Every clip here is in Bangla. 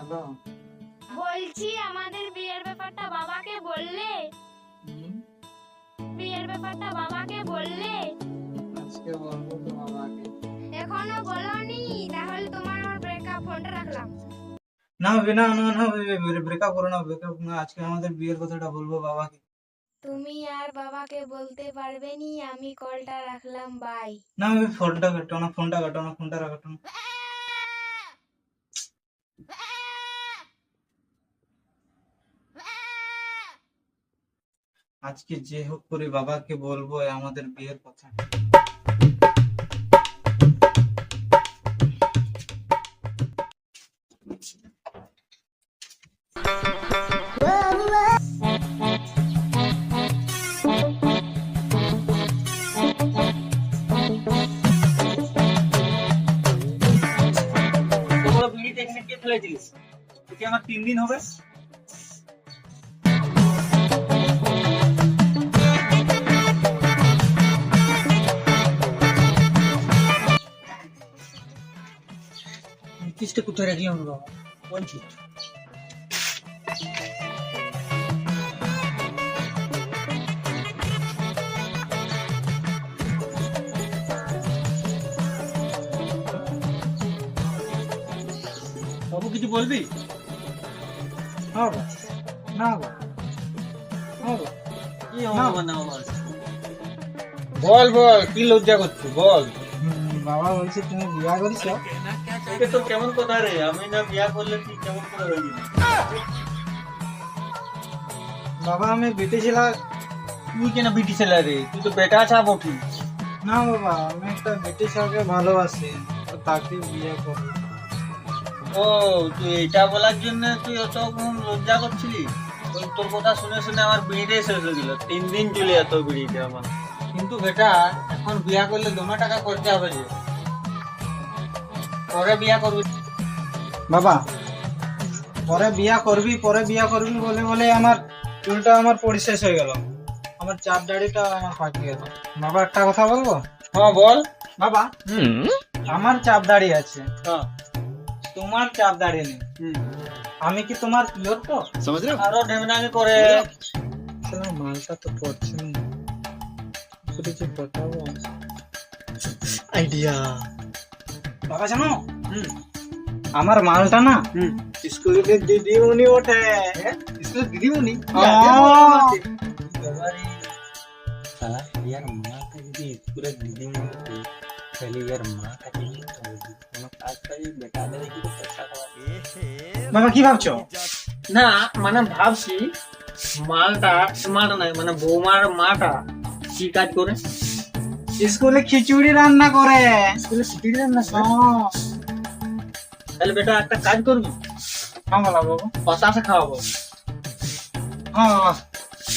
হ্যালো। বলছি আমাদের বিয়ের ব্যাপারটা বাবাকে বললে? বিয়ের ব্যাপারটা বাবাকে বললে? আজকে বলবো তো বাবাকে। এখনো বলনি? তাহলে তোমার আমার ব্রেকআপ, ফোনটা রাখলাম। না না না না, ব্রেকআপ করো না, ব্রেকআপ না, আজকে আমাদের বিয়ের কথাটা বলবো বাবাকে। তুমি আর বাবাকে বলতে পারবে নি, আমি কলটা রাখলাম, বাই। না ফোনটা কাটো না, ফোনটা কাটো না, ফোনটা কাটো না। আজকে যে হোক করে বাবাকে বলবো আমাদের বিয়ের কথা। বিড়িতে এখানে কে ফেলেছিলিস? তুই আমার 3 দিন হবে। কিসটা কোথায় রাখলাম বাবা? কোন চিট? বাবু কিছু বলবি? না বল বল, কি লজ্জা করছিস বল। বাবা বলছে তুমি বিয়া করেছ? এটা তো কেমন কথা রে, আমি না বিয়া করলে তুই কেমন করে হয়ে যাবি? বাবা আমি বেটে ছেলা। তুই কেন বিটি ছেলা রে? তুই তো বেটা ছাপ উঠি। না বাবা, আমি একটা বেটে ছেলাকে ভালোবাসি, তো তাকে বিয়ে করব। ও তুই এটা বলার জন্য তুই অত লজ্জা করছিলি? তোর কথা শুনে শুনে আমার বিড়িটাই শেষ হয়ে গেল। 3 দিন চলে যেত বিড়িটা আমার। কিন্তু বেটা এখন বিয়া করলে দমে টাকা খরচা হবে যে, পরে বিয়া করবি বাবা। পরে বিয়া করবি বলে বলে আমার চুলটা আমার পরিশেষ হয়ে গেল, আমার চাপ দাড়িটা আমার পাকিয়ে গেল। বাবা একটা কথা বলবো? হ্যাঁ বল বাবা। আমার চাপ দাড়ি আছে, তোমার চাপ দাড়ি নেই। আমি কি তোমার পিওর তো? আরো ঢেমনামি করে মালটা তো পড়ছে না, কিছু পটাবো আইডিয়া। বাবা জানো, আমার মালটা না স্কুলের দিদিমণি ওঠে। স্কুলের দিদিমণি? यार माँ का यदि पूरा दीदी में पहले यार माँ का चाहिए तो কোনো কাজ পাই বেটা দেবে কি চেষ্টা করা। বাবা কি ভাবছো? না মানে ভাবছি মালটা নাই মানে বৌমার মাটা কি কাজ করে? স্কুলে খিচুড়ি রান্না করে। স্কুলে খিচুড়ি রান্না করে? তাহলে বেটা একটা কাজ করবি, বাবু বাতাসে খাওয়াবো।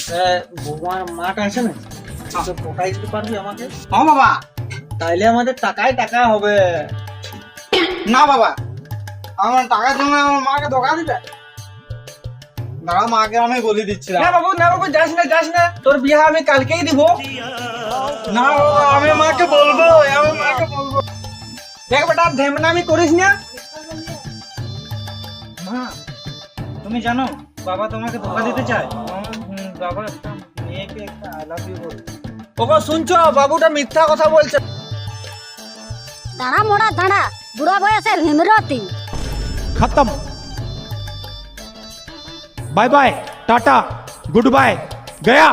হ্যাঁ বৌমার মাটা আছে না, টাকাই দিতে পারবি আমাকে? হ্যাঁ বাবা। তাইলে আমাদের টাকায় টাকা হবে। না বাবা, আমার টাকার জন্য আমার মাকে ধোকা দিবে। দাঁড়া মাকে আমি বলে দিচ্ছি। না বাবু যাস না, তোর বিয়ে আমি কালকেই দিব। না বাবা আমি মাকে বলবো, দেখ বেটা ধেমনামি করিস না। মা তুমি জানো বাবা তোমাকে ধোকা দিতে চায়। বাবা একটা মেয়েকে একটা আই লাভ ইউ বলে। ওকে শুনছো, বাবুটা মিথ্যা কথা বলছে। দাঁড়া মোড়া দাঁড়া, বুড়া বয়সের হিমরতি। खत्म। Bye bye, tata, good bye, गया।